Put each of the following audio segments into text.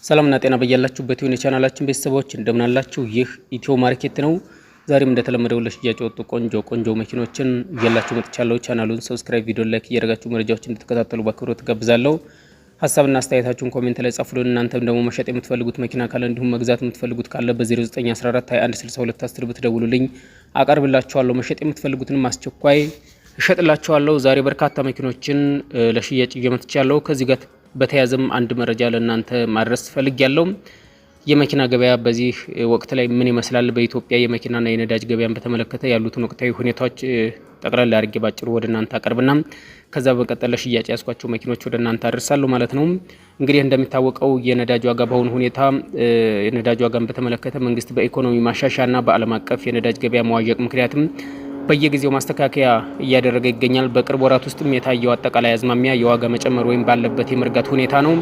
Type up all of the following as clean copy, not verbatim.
ሰላምና ጤና በያላችሁበት ይሁን የቻናላችን ቤተሰቦች እንደምን አላችሁ? ይህ ኢትዮ ማርኬት ነው። ዛሬም እንደተለመደው ለሽያጭ ወጡ ቆንጆ መኪኖችን እያላችሁ መጥቻለሁ። ቻናሉን ሰብስክራይብ፣ ቪዲዮ ላይክ እያደረጋችሁ መረጃዎችን እንድትከታተሉ በአክብሮት ጋብዛለሁ። ሀሳብና አስተያየታችሁን ኮሜንት ላይ ጻፉልን። እናንተም ደግሞ መሸጥ የምትፈልጉት መኪና ካለ እንዲሁም መግዛት የምትፈልጉት ካለ በ0914 2162 10 ብትደውሉልኝ አቀርብላችኋለሁ። መሸጥ የምትፈልጉትንም አስቸኳይ እሸጥላችኋለሁ። ዛሬ በርካታ መኪኖችን ለሽያጭ እየመጥቻለሁ። ከዚህ ጋር በተያያዘም አንድ መረጃ ለእናንተ ማድረስ ፈልጊያለሁ። የመኪና ገበያ በዚህ ወቅት ላይ ምን ይመስላል፣ በኢትዮጵያ የመኪናና የነዳጅ ገበያን በተመለከተ ያሉትን ወቅታዊ ሁኔታዎች ጠቅላላ አድርጌ ባጭሩ ወደ እናንተ አቀርብና ከዛ በቀጠለ ሽያጭ ያስኳቸው መኪኖች ወደ እናንተ አደርሳለሁ ማለት ነው። እንግዲህ እንደሚታወቀው የነዳጅ ዋጋ በአሁኑ ሁኔታ የነዳጅ ዋጋን በተመለከተ መንግስት በኢኮኖሚ ማሻሻያና በዓለም አቀፍ የነዳጅ ገበያ መዋዠቅ ምክንያትም በየጊዜው ማስተካከያ እያደረገ ይገኛል። በቅርብ ወራት ውስጥም የታየው አጠቃላይ አዝማሚያ የዋጋ መጨመር ወይም ባለበት የመርጋት ሁኔታ ነው።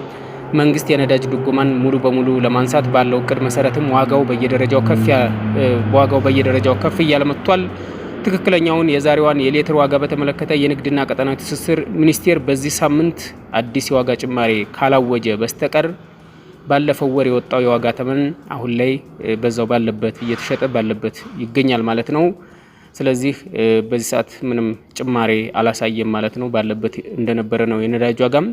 መንግስት የነዳጅ ድጎማን ሙሉ በሙሉ ለማንሳት ባለው እቅድ መሰረትም ዋጋው በየደረጃው ከፍ እያለ መጥቷል። ትክክለኛውን የዛሬዋን የሌትር ዋጋ በተመለከተ የንግድና ቀጠናዊ ትስስር ሚኒስቴር በዚህ ሳምንት አዲስ የዋጋ ጭማሪ ካላወጀ በስተቀር ባለፈው ወር የወጣው የዋጋ ተመን አሁን ላይ በዛው ባለበት እየተሸጠ ባለበት ይገኛል ማለት ነው። ስለዚህ በዚህ ሰዓት ምንም ጭማሪ አላሳየም ማለት ነው። ባለበት እንደነበረ ነው። የነዳጅ ዋጋም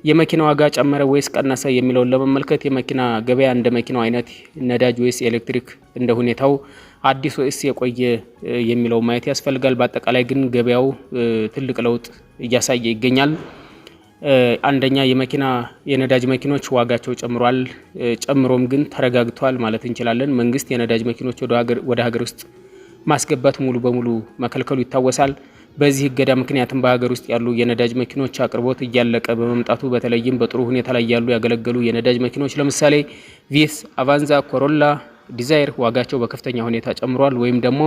የመኪና ዋጋ ጨመረ ወይስ ቀነሰ የሚለውን ለመመልከት የመኪና ገበያ እንደ መኪናው አይነት ነዳጅ ወይስ ኤሌክትሪክ እንደ ሁኔታው አዲስ ወይስ የቆየ የሚለው ማየት ያስፈልጋል። በአጠቃላይ ግን ገበያው ትልቅ ለውጥ እያሳየ ይገኛል። አንደኛ የነዳጅ መኪኖች ዋጋቸው ጨምሯል። ጨምሮም ግን ተረጋግቷል ማለት እንችላለን። መንግስት የነዳጅ መኪኖች ወደ ሀገር ውስጥ ማስገባት ሙሉ በሙሉ መከልከሉ ይታወሳል። በዚህ እገዳ ምክንያትም በሀገር ውስጥ ያሉ የነዳጅ መኪኖች አቅርቦት እያለቀ በመምጣቱ በተለይም በጥሩ ሁኔታ ላይ ያገለገሉ የነዳጅ መኪኖች ለምሳሌ ቪስ፣ አቫንዛ፣ ኮሮላ፣ ዲዛይር ዋጋቸው በከፍተኛ ሁኔታ ጨምሯል ወይም ደግሞ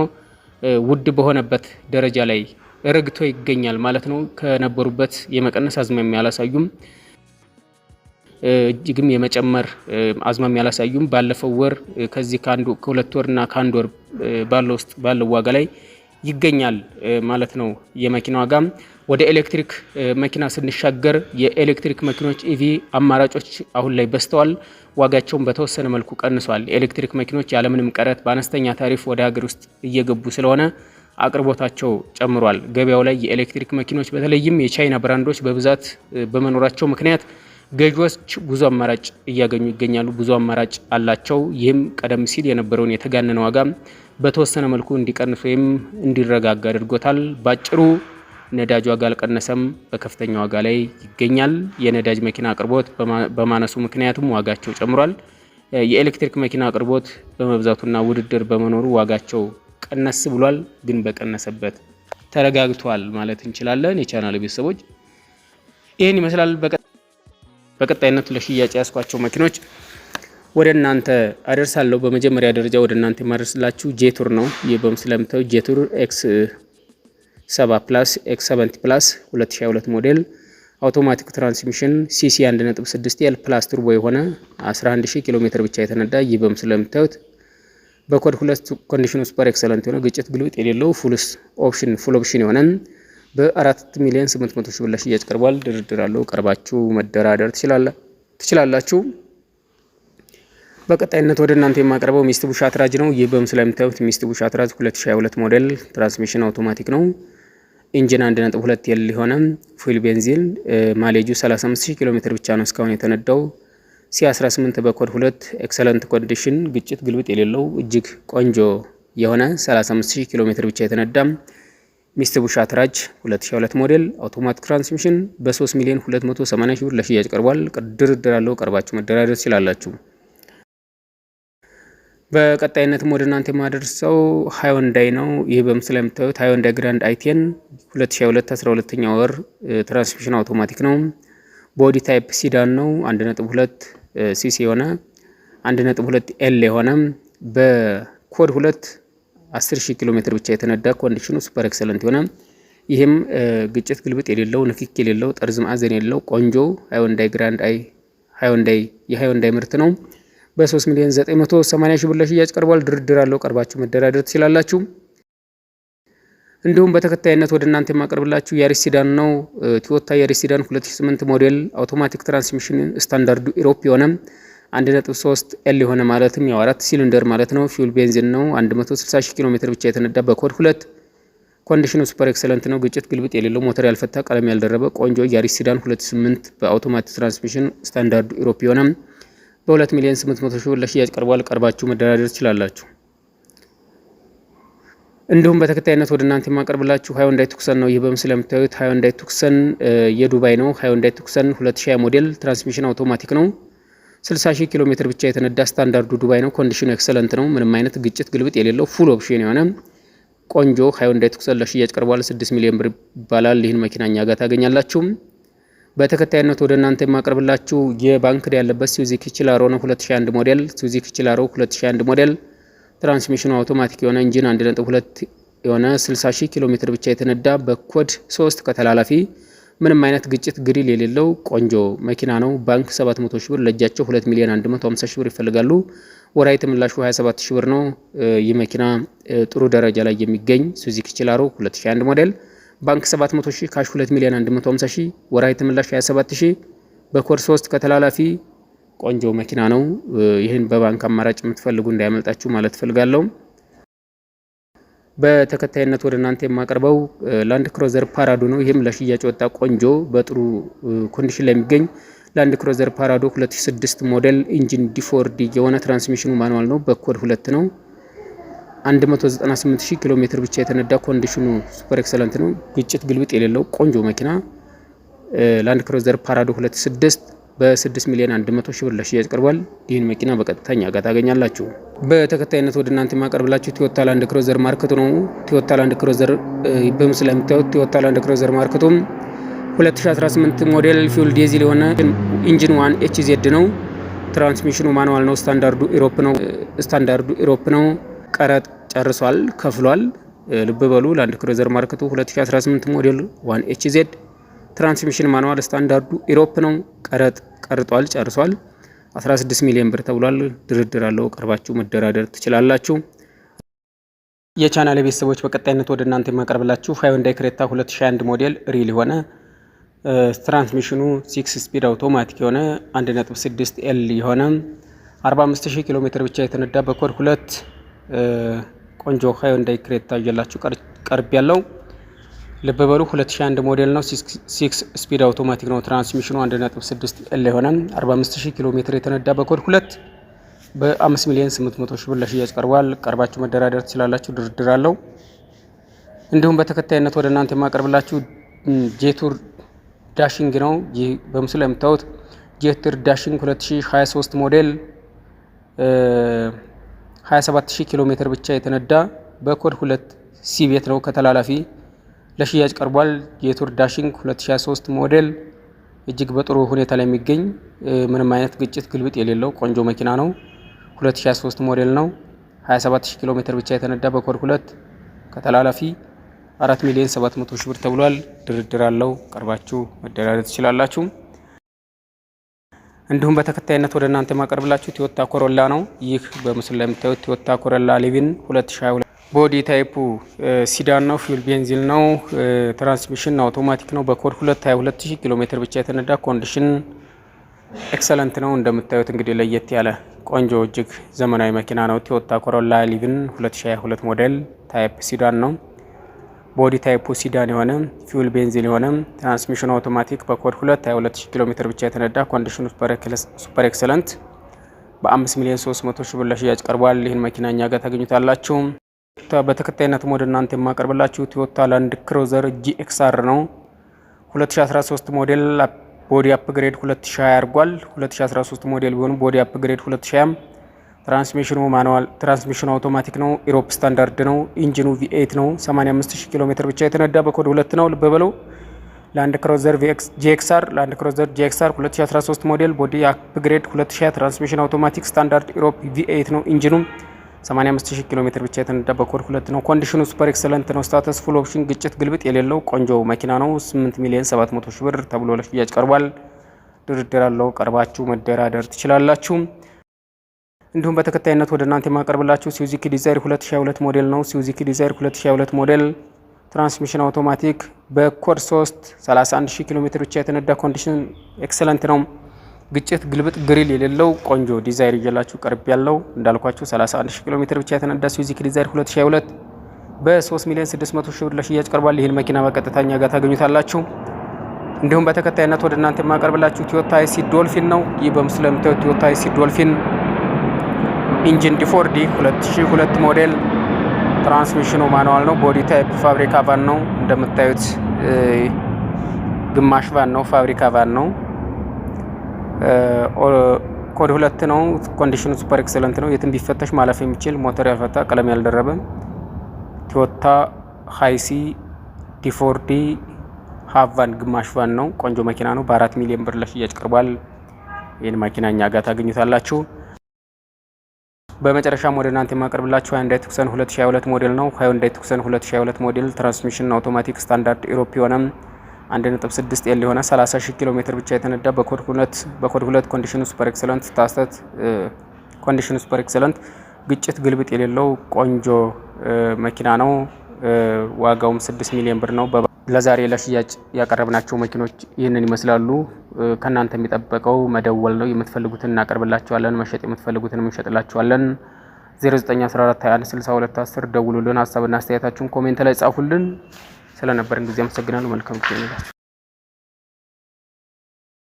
ውድ በሆነበት ደረጃ ላይ ረግቶ ይገኛል ማለት ነው። ከነበሩበት የመቀነስ አዝማሚያ አላሳዩም፣ እጅግም የመጨመር አዝማሚያ አላሳዩም። ባለፈው ወር ከዚህ ከሁለት ወርና ከአንድ ወር ባለው ዋጋ ላይ ይገኛል ማለት ነው። የመኪና ዋጋ ወደ ኤሌክትሪክ መኪና ስንሻገር የኤሌክትሪክ መኪኖች ኢቪ አማራጮች አሁን ላይ በዝተዋል። ዋጋቸውን በተወሰነ መልኩ ቀንሷል። የኤሌክትሪክ መኪኖች ያለምንም ቀረጥ በአነስተኛ ታሪፍ ወደ ሀገር ውስጥ እየገቡ ስለሆነ አቅርቦታቸው ጨምሯል። ገበያው ላይ የኤሌክትሪክ መኪኖች በተለይም የቻይና ብራንዶች በብዛት በመኖራቸው ምክንያት ገዢዎች ብዙ አማራጭ እያገኙ ይገኛሉ። ብዙ አማራጭ አላቸው። ይህም ቀደም ሲል የነበረውን የተጋነነ ዋጋ በተወሰነ መልኩ እንዲቀንስ ወይም እንዲረጋጋ አድርጎታል። ባጭሩ ነዳጅ ዋጋ አልቀነሰም፣ በከፍተኛ ዋጋ ላይ ይገኛል። የነዳጅ መኪና አቅርቦት በማነሱ ምክንያቱም ዋጋቸው ጨምሯል። የኤሌክትሪክ መኪና አቅርቦት በመብዛቱና ውድድር በመኖሩ ዋጋቸው ቀነስ ብሏል። ግን በቀነሰበት ተረጋግቷል ማለት እንችላለን። የቻናል ቤተሰቦች ይህን ይመስላል። በቀጣይነት ለሽያጭ ያስኳቸው መኪኖች ወደ እናንተ አደርሳለሁ። በመጀመሪያ ደረጃ ወደ እናንተ የማደርስላችሁ ጄቱር ነው። ይህ በምስሉ ላይ የምታዩት ጄቱር X7 ፕላስ X70 ፕላስ 2022 ሞዴል አውቶማቲክ ትራንስሚሽን ሲሲ 1.6 ኤል ፕላስ ቱርቦ የሆነ 11000 ኪሎ ሜትር ብቻ የተነዳ። ይህ በምስሉ ላይ የምታዩት በኮድ 2 ኮንዲሽኑ ሱፐር ኤክሰለንት የሆነ ግጭት ግልብጥ የሌለው ፉል ኦፕሽን የሆነ በ4 ሚሊዮን 800 ሺህ ብር ለሽያጭ ቀርቧል። ድርድር አለው። ቀርባችሁ መደራደር ትችላላችሁ። በቀጣይነት ወደ እናንተ የማቀርበው ሚስቲቡሽ አትራጅ ነው። ይህ በምስሉ ላይ የምታዩት ሚስቲቡሽ አትራጅ 2022 ሞዴል ትራንስሚሽን አውቶማቲክ ነው። ኢንጂን 1.2 ኤል የሆነ ፉል ቤንዚን ማሌጁ 35000 ኪሎ ሜትር ብቻ ነው እስካሁን የተነዳው። C18 በኮድ 2 ኤክሰለንት ኮንዲሽን ግጭት ግልብጥ የሌለው እጅግ ቆንጆ የሆነ 35000 ኪሎ ሜትር ብቻ የተነዳ ሚስቲቡሽ አትራጅ 2022 ሞዴል አውቶማቲክ ትራንስሚሽን በ3 ሚሊዮን 280 ሺህ ብር ለሽያጭ ቀርቧል። ድርድር አለው። ቀርባችሁ መደራደር ትችላላችሁ። በቀጣይነትም ወደ እናንተ የማደርሰው ሃይወንዳይ ነው። ይህ በምስሉ ላይ የምታዩት ሃይወንዳይ ግራንድ አይቴን 2022 12ኛ ወር ትራንስሚሽን አውቶማቲክ ነው። ቦዲ ታይፕ ሲዳን ነው። 1.2 ሲሲ የሆነ 1.2 ኤል የሆነ በኮድ 2 10000 ኪሎ ሜትር ብቻ የተነዳ ኮንዲሽኑ ሱፐር ኤክሰለንት የሆነ ይህም ግጭት ግልብጥ የሌለው ንክክ የሌለው ጠርዝ ማዕዘን የሌለው ቆንጆ ሃይወንዳይ ግራንድ የሃይወንዳይ ምርት ነው። በ3 ሚሊዮን 980 ሺህ ብር ለሽያጭ ቀርቧል። ድርድር አለው። ቀርባችሁ መደራደር ትችላላችሁ። እንዲሁም በተከታይነት ወደ እናንተ የማቀርብላችሁ ያሪስ ሲዳን ነው። ቶዮታ ያሪስ ሲዳን 2008 ሞዴል አውቶማቲክ ትራንስሚሽን ስታንዳርዱ ኢሮፕ የሆነ 1.3 ኤል የሆነ ማለትም ያው 4 ሲሊንደር ማለት ነው። ፊውል ቤንዚን ነው። 160,000 ኪሎ ሜትር ብቻ የተነዳ በኮድ 2 ኮንዲሽኑ ሱፐር ኤክሰለንት ነው። ግጭት ግልብጥ የሌለው ሞተር ያልፈታ ቀለም ያልደረበ ቆንጆ ያሪስ ሲዳን 28 በአውቶማቲክ ትራንስሚሽን ስታንዳርዱ ኢሮፕ የሆነ በ2,800,000 ብር ለሽያጭ ቀርቧል። ቀርባችሁ መደራደር ትችላላችሁ። እንዲሁም በተከታይነት ወደ እናንተ የማቀርብላችሁ ሃይንዳይ ቱክሰን ነው። ይህ በምስል የምታዩት ሃይንዳይ ቱክሰን የዱባይ ነው። ሃይንዳይ ቱክሰን 2020 ሞዴል ትራንስሚሽን አውቶማቲክ ነው። 60,000 ኪሎ ሜትር ብቻ የተነዳ ስታንዳርዱ ዱባይ ነው። ኮንዲሽኑ ኤክሰለንት ነው። ምንም አይነት ግጭት ግልብጥ የሌለው ፉል ኦፕሽን የሆነ ቆንጆ ሃይንዳይ ቱክሰን ለሽያጭ ቀርቧል። 6 ሚሊዮን ብር ይባላል። ይህን መኪና እኛ ጋር ታገኛላችሁ። በተከታይነት ወደ እናንተ የማቀርብላችሁ የባንክ ዕዳ ያለበት ሱዙኪ ቺላሮ ነው። 2001 ሞዴል ሱዙኪ ቺላሮ 2001 ሞዴል ትራንስሚሽኑ አውቶማቲክ የሆነ ኢንጂን 1.2 የሆነ 60,000 ኪሎ ሜትር ብቻ የተነዳ በኮድ 3 ከተላላፊ ምንም አይነት ግጭት ግሪል የሌለው ቆንጆ መኪና ነው። ባንክ 700,000 ብር ለእጃቸው 2,150,000 ብር ይፈልጋሉ። ወራዊ ተመላሹ 27,000 ብር ነው። ይህ መኪና ጥሩ ደረጃ ላይ የሚገኝ ሱዙኪ ቺላሮ 2001 ሞዴል ባንክ 700,000 ካሽ 2,150,000 ወራዊ ተመላሽ 27,000 በኮድ 3 ከተላላፊ ቆንጆ መኪና ነው። ይህን በባንክ አማራጭ የምትፈልጉ እንዳያመልጣችሁ ማለት ፈልጋለሁ። በተከታይነት ወደ እናንተ የማቀርበው ላንድ ክሮዘር ፓራዶ ነው። ይህም ለሽያጭ ወጣ ቆንጆ በጥሩ ኮንዲሽን ላይ የሚገኝ ላንድ ክሮዘር ፓራዶ 2006 ሞዴል ኢንጂን ዲ4ዲ የሆነ ትራንስሚሽኑ ማኑዋል ነው። በኮድ 2 ነው። 198,000 ኪሎ ሜትር ብቻ የተነዳ ኮንዲሽኑ ሱፐር ኤክሰለንት ነው። ግጭት ግልብጥ የሌለው ቆንጆ መኪና ላንድ ክሮዘር ፓራዶ 2006 በ6,100,000 ብር ለሽያጭ ቀርቧል። ይህን መኪና በቀጥታኛ ጋር ታገኛላችሁ። በተከታይነት ወደ እናንተ የማቀርብላችሁ ቶዮታ ላንድ ክሮዘር ማርክቱ ነው። ቶዮታ ላንድ ክሮዘር በምስሉ ላይ የምታዩት ቶዮታ ላንድ ክሮዘር ማርክቱ 2018 ሞዴል ፊውል ዲዚል የሆነ ኢንጂን 1 ኤችዜድ ነው። ትራንስሚሽኑ ማኑዋል ነው። ስታንዳርዱ ኢሮፕ ነው። ቀረጥ ጨርሷል፣ ከፍሏል። ልብ በሉ ላንድ ክሮዘር ማርክቱ 2018 ሞዴል 1 ኤችዜድ ትራንስሚሽን ማኑዋል ስታንዳርዱ ኢሮፕ ነው። ቀረጥ ቀርጧል፣ ጨርሷል። 16 ሚሊዮን ብር ተብሏል። ድርድር አለው። ቀርባችሁ መደራደር ትችላላችሁ። የቻናል ቤተሰቦች በቀጣይነት ወደ እናንተ የማቀርብላችሁ ሃይንዳይ ክሬታ 2021 ሞዴል ሪል የሆነ ትራንስሚሽኑ 6 ስፒድ አውቶማቲክ የሆነ 1.6 ኤል የሆነ 45,000 ኪሎ ሜትር ብቻ የተነዳ በኮድ 2 ቆንጆ ሃይንዳይ ክሬታ ይዤላችሁ ቀርብ ያለው። ልብ በሉ 2001 ሞዴል ነው። 6 ስፒድ አውቶማቲክ ነው። ትራንስሚሽኑ 1.6 ኤል የሆነ 45,000 ኪሎ ሜትር የተነዳ በኮድ 2 በ5,800,000 ብር ለሽያጭ ቀርቧል። ቀርባችሁ መደራደር ትችላላችሁ። ድርድር አለው። እንዲሁም በተከታይነት ወደ እናንተ የማቀርብላችሁ ጄቱር ዳሽንግ ነው። ይህ በምስሉ ላይ የምታዩት ጄቱር ዳሽንግ 2023 ሞዴል 27,000 ኪሎ ሜትር ብቻ የተነዳ በኮድ 2 ሲቤት ነው ከተላላፊ ለሽያጭ ቀርቧል። የቱር ዳሽንግ 2023 ሞዴል እጅግ በጥሩ ሁኔታ ላይ የሚገኝ ምንም አይነት ግጭት ግልብጥ የሌለው ቆንጆ መኪና ነው። 2023 ሞዴል ነው። 27,000 ኪሎ ሜትር ብቻ የተነዳ በኮድ 2 ከተላላፊ 4,700,000 ብር ተብሏል። ድርድር አለው። ቀርባችሁ መደራደር ትችላላችሁ። እንዲሁም በተከታይነት ወደ እናንተ የማቀርብላችሁ ቶዮታ ኮሮላ ነው። ይህ በምስሉ ላይ የምታዩት ቶዮታ ኮሮላ ሌቪን 2022 ቦዲ ታይፑ ሲዳን ነው። ፊውል ቤንዚን ነው። ትራንስሚሽን አውቶማቲክ ነው። በኮድ 2 22,000 ኪሎ ሜትር ብቻ የተነዳ ኮንዲሽን ኤክሰለንት ነው። እንደምታዩት እንግዲህ ለየት ያለ ቆንጆ እጅግ ዘመናዊ መኪና ነው። ቶዮታ ኮሮላ ሌቪን 2022 ሞዴል ታይፕ ሲዳን ነው። ቦዲ ታይፑ ሲዳን የሆነ ፊውል ቤንዚን የሆነ ትራንስሚሽን አውቶማቲክ በኮድ 2 22,000 ኪሎ ሜትር ብቻ የተነዳ ኮንዲሽኑ ሱፐር ኤክሰለንት በ5,300,000 ብር ለሽያጭ ቀርቧል። ይህን መኪና እኛ ጋር ታገኙታላችሁ። በተከታይነት ወደ እናንተ የማቀርብላችሁ ቶዮታ ላንድ ክሩዘር ጂኤክስአር ነው። 2013 ሞዴል ቦዲ አፕግሬድ 2020 አድርጓል። 2013 ሞዴል ቢሆን ቦዲ አፕግሬድ 2020 ትራንስሚሽኑ ማኑዋል ትራንስሚሽኑ አውቶማቲክ ነው። ኢሮፕ ስታንዳርድ ነው። ኢንጂኑ V8 ነው። 85,000 ኪሎ ሜትር ብቻ የተነዳ በኮድ 2 ነው። ልብ በለው ላንድ ክሩዘር ጂኤክስአር 2013 ሞዴል ቦዲ አፕግሬድ 2020 ትራንስሚሽን አውቶማቲክ ስታንዳርድ ኢሮፕ V8 ነው። ኢንጂኑ 85,000 ኪሎ ሜትር ብቻ የተነዳ በኮድ 2 ነው። ኮንዲሽኑ ሱፐር ኤክሰለንት ነው። ስታተስ ፉል ኦፕሽን ግጭት ግልብጥ የሌለው ቆንጆ መኪና ነው። 8,700,000 ብር ተብሎ ለሽያጭ ቀርቧል። ድርድር አለው። ቀርባችሁ መደራደር ትችላላችሁ። እንዲሁም በተከታይነት ወደ እናንተ የማቀርብላችሁ ሱዙኪ ዲዛይር 2022 ሞዴል ነው። ሱዙኪ ዲዛይር 2022 ሞዴል ትራንስሚሽን አውቶማቲክ በኮድ 3 31,000 ኪሎ ሜትር ብቻ የተነዳ ኮንዲሽን ኤክሰለንት ነው። ግጭት ግልብጥ ግሪል የሌለው ቆንጆ ዲዛይር ይዤላችሁ ቀርብ ያለው እንዳልኳችሁ 31000 ኪሎ ሜትር ብቻ የተነዳ ስዊዚክ ዲዛይር 2022 በ3,600,000 ብር ለሽያጭ ቀርቧል። ይህን መኪና በቀጥታኛ ጋር ታገኙታላችሁ። እንዲሁም በተከታይነት ወደ እናንተ የማቀርብላችሁ ቶዮታ አይሲ ዶልፊን ነው። ይህ በምስሉ ላይ የምታዩት ቶዮታ አይሲ ዶልፊን ኢንጂን ዲ4ዲ 2002 ሞዴል፣ ትራንስሚሽኑ ማኑዋል ነው። ቦዲ ታይፕ ፋብሪካ ቫን ነው። እንደምታዩት ግማሽ ቫን ነው፣ ፋብሪካ ቫን ነው። ኮድ 2 ነው። ኮንዲሽኑ ሱፐር ኤክሰለንት ነው። የትም ቢፈተሽ ማለፍ የሚችል ሞተር ያልፈታ ቀለም ያልደረበ ቶዮታ አይሲ ዲ4ዲ ሃፍ ቫን ግማሽ ቫን ነው። ቆንጆ መኪና ነው። በ4 ሚሊዮን ብር ለሽያጭ ቀርቧል። ይህን መኪና እኛ ጋር ታገኙታላችሁ። በመጨረሻም ወደ እናንተ የማቀርብላችሁ ሃይንዳይ ቱክሰን 2022 ሞዴል ነው። ሃይንዳይ ቱክሰን 2022 ሞዴል ትራንስሚሽን አውቶማቲክ ስታንዳርድ ኢሮፕ የሆነ 1.6 ኤል የሆነ 30,000 ኪሎ ሜትር ብቻ የተነዳ በኮድ 2 ኮንዲሽኑ ሱፐር ኤክሰለንት ታስተት ኮንዲሽኑ ሱፐር ኤክሰለንት ግጭት ግልብጥ የሌለው ቆንጆ መኪና ነው። ዋጋውም 6 ሚሊዮን ብር ነው። ለዛሬ ለሽያጭ ያቀረብናቸው መኪኖች ይህንን ይመስላሉ። ከናንተ የሚጠበቀው መደወል ነው። የምትፈልጉትን እናቀርብላችኋለን። መሸጥ የምትፈልጉትን እንሸጥላችኋለን። 0914216210 ደውሉልን። ሀሳብና አስተያየታችሁን ኮሜንት ላይ ጻፉልን። ስለነበረን ጊዜ አመሰግናለሁ። መልካም ጊዜ ነው።